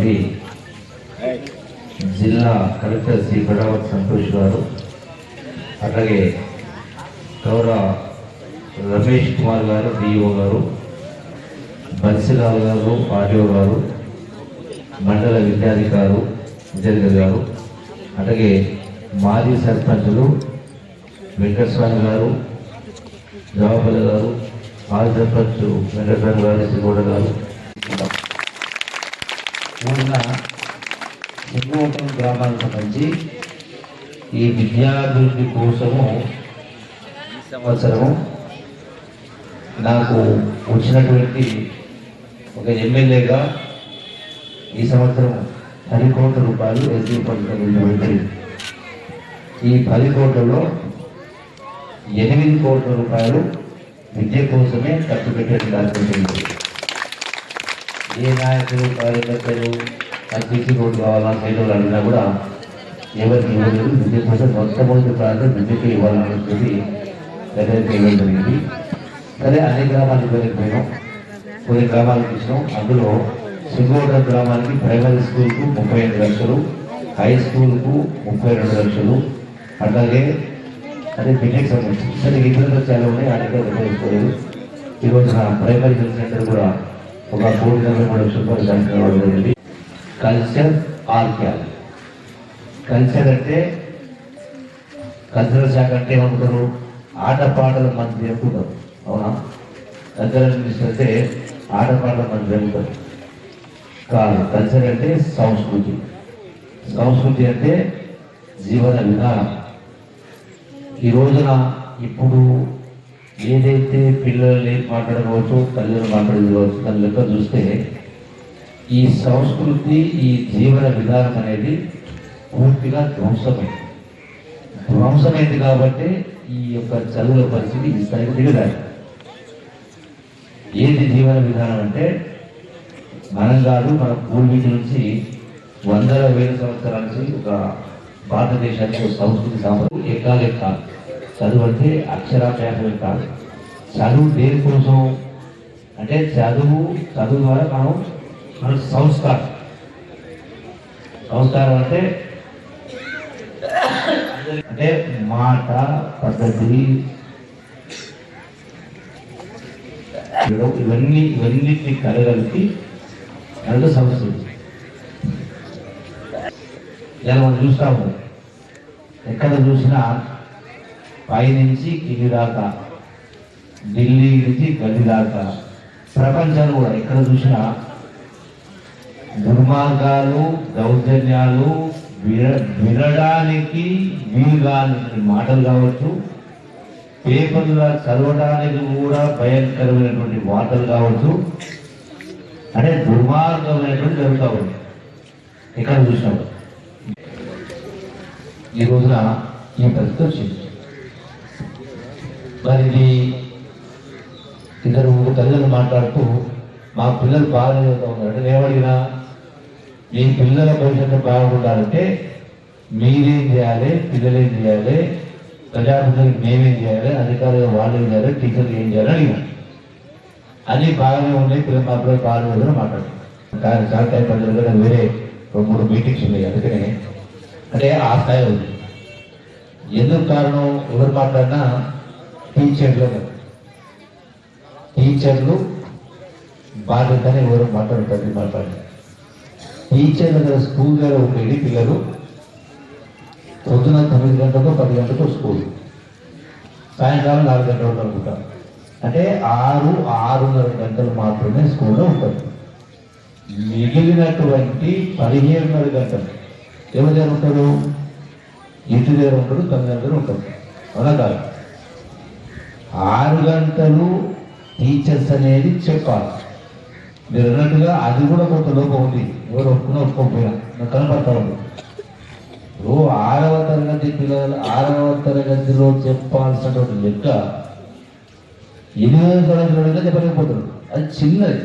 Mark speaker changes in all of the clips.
Speaker 1: చేసినటువంటి జిల్లా కలెక్టర్ శ్రీ బడావత్ సంతోష్ గారు, అలాగే గౌరవ రమేష్ కుమార్ గారు డిఓ గారు, బన్సిలాల్ గారు ఆర్డీఓ గారు, మండల విద్యాధికారు విజయ్ గారు, అలాగే మాజీ సర్పంచులు వెంకటస్వామి గారు, జవాబుల గారు, మాజీ సర్పంచ్ వెంకటస్వామి గారు, శ్రీగౌడ గారు, సింగోటం గ్రామానికి సంబంధించి ఈ విద్యాభివృద్ధి కోసము ఈ సంవత్సరము నాకు వచ్చినటువంటి ఒక ఎమ్మెల్యేగా ఈ సంవత్సరం 10 కోట్ల రూపాయలు ఎస్సీ పథకం. ఈ 10 కోట్లలో 8 కోట్ల రూపాయలు విద్య కోసమే ఖర్చు పెట్టేటువంటి. ఏ నాయకులు కార్యకర్తలు అతిథి రోడ్డు కావాలా సైడ్లు అడిగినా కూడా ఎవరికి ఇవ్వలేదు. విద్య కోసం మొట్టమొదటి ప్రాంతం విద్యకి ఇవ్వాలని చెప్పి దగ్గరికి ఇవ్వడం జరిగింది. సరే అన్ని గ్రామాలకు వెళ్ళిపోయినాం, కొన్ని గ్రామాలకు ఇచ్చినాం. అందులో సింగోట గ్రామానికి ప్రైమరీ స్కూల్కు 35 లక్షలు, హై స్కూల్కు 32 లక్షలు, అట్లాగే అదే బిటెక్ సంబంధించి సరే ఇతరులు చాలా ఉన్నాయి. అడిగే ఉపయోగించుకోలేదు. ఈరోజు నా ప్రైమరీ హెల్త్ సెంటర్ కూడా ఒక 1,43 లక్షల రూపాయలు శాంక్షన్ అవ్వడం జరిగింది. కల్చర్ ఆర్క్యాల్. కల్చర్ అంటే కల్చరల్ శాఖ అంటే ఏమనుకుంటారు, ఆటపాటల మంత్రి అనుకుంటారు. అవునా? కల్చరల్ మినిస్టర్ అంటే ఆటపాటల మంత్రి అనుకుంటారు కాదు. కల్చర్ అంటే సంస్కృతి, సంస్కృతి అంటే జీవన విధానం. ఈ రోజున ఇప్పుడు ఏదైతే పిల్లలు ఏం మాట్లాడవచ్చు, తల్లిదండ్రులు మాట్లాడవచ్చు, దాని లెక్క చూస్తే ఈ సంస్కృతి, ఈ జీవన విధానం అనేది పూర్తిగా ధ్వంసమైంది కాబట్టి ఈ యొక్క చదువుల పరిస్థితి ఈ స్థాయికి దిగదాయి. ఏది జీవన విధానం అంటే మనం కాదు, మన పూర్వీకుల నుంచి వందల వేల సంవత్సరాల నుంచి ఒక భారతదేశానికి సంస్కృతి సాంప్రదాయం ఎక్కాలే కాదు. చదువు అంటే అక్షరాభ్యాసమే కాదు. చదువు దేని కోసం అంటే చదువు ద్వారా మనకు సంస్కారం అంటే అంటే మాట, పద్ధతి, ఇవన్నిటిని కలగలిపి అది సంస్కృతి. ఇలా మనం చూస్తాము, ఎక్కడ చూసినా పైనుంచి కింది దాకా, ఢిల్లీ నుంచి గల్లీ దాకా, ప్రపంచాలు కూడా ఎక్కడ చూసినా దుర్మార్గాలు, దౌర్జన్యాలు, వినడానికి వీలుగాని మాటలు కావచ్చు, పేపర్లో చదవడానికి కూడా భయంకరమైనటువంటి వార్తలు కావచ్చు, అంటే దుర్మార్గమైనటువంటి జరుగుతూ ఉంది ఎక్కడ చూసినప్పుడు. ఈ రోజున ఈ పరిస్థితి వచ్చింది. మరి ఇది ఇద్దరు తల్లిదండ్రులు మాట్లాడుతూ మా పిల్లలు బాగా చదువుతూ ఉన్నారు అంటే ఏమడిగినా, మీ పిల్లల భవిష్యత్తు బాగుండాలంటే మీరేం చేయాలి, పిల్లలు ఏం చేయాలి, ప్రజాప్రతినిధులకు మేమేం చేయాలి, అధికారులు వాళ్ళు ఏం చేయాలి, టీచర్లు ఏం చేయాలి అడిగినా. అన్నీ బాగానే ఉన్నాయి, పిల్లలు మా పిల్లలు బాగానే ఉందని మాట్లాడుతున్నాం. కానీ చాలా టైం పడుతుంది, వేరే 2-3 మీటింగ్స్ ఉన్నాయి. అందుకనే అంటే ఆ స్థాయి ఉంది. ఎందుకు కారణం, ఎవరు మాట్లాడినా టీచర్లు బాధ్యతని ఎవరు మాట్లాడతారు. టీచర్ల దగ్గర స్కూల్ దగ్గర ఉండేది పిల్లలు పొద్దున 9 గంటలకు 10 గంటలకు స్కూల్, సాయంకాలం 4 గంటల వరకు అనుకుంటారు. అంటే 6-6:30 గంటలు మాత్రమే స్కూల్లో ఉంటారు. మిగిలినటువంటి 15:30 గంటలు ఎవరి దగ్గర ఉంటారు, ఇంటి దగ్గర ఉంటారు, 9 గంటలు ఉంటారు. అవునా కాదు? 6 గంటలు టీచర్స్ అనేది చెప్పాలి. మీరు అన్నట్టుగా అది కూడా కొంత లోపం ఉంది. ఎవరు ఒప్పుకోకపోయినా నాకు కనపడతా ఉంది. 6వ తరగతి పిల్లలు 6వ తరగతిలో చెప్పాల్సినటువంటి లెక్క 8వ తరగతిలో చెప్పలేకపోతున్నారు. అది చిన్నది.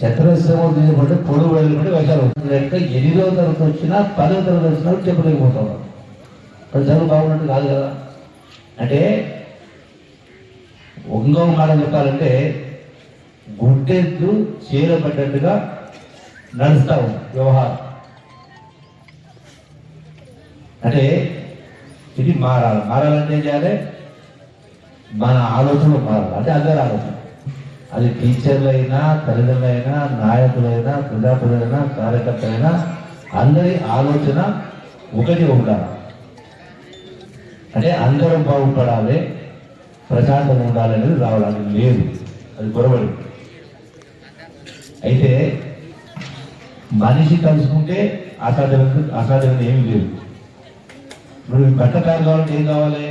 Speaker 1: చతురస్రమం తీయబడి పొడుగు వెళ్ళబడి వేషాలు లెక్క 8వ తరగతి వచ్చినా 10వ తరగతి వచ్చినా చెప్పలేకపోతా ఉన్నారు. అది చదువు బాగున్నట్టు కాదు కదా. అంటే ఇంకో మాట చెప్పాలంటే గుడ్డెద్దు చీర పడ్డట్టుగా నడుస్తూ ఉంది వ్యవహారం. అంటే ఇది మారాలి. మారాలంటే ఏం చేయాలి? మన ఆలోచనలు మారాలి. అంటే అందరి ఆలోచన, అది టీచర్లైనా, తల్లిదండ్రులైనా, నాయకులైనా, ప్రజాప్రతినిధులైనా, కార్యకర్తలైనా అందరి ఆలోచన ఒకటి ఉండాలి. అంటే అందరం బాగుపడాలి, ప్రశాంతంగా ఉండాలనేది రావడానికి లేదు, అది పొరబడి. అయితే మనిషి కలుసుకుంటే అసాధ్యమైన ఏమీ లేదు. ఇప్పుడు బట్ట తయారు కావాలంటే ఏం కావాలి?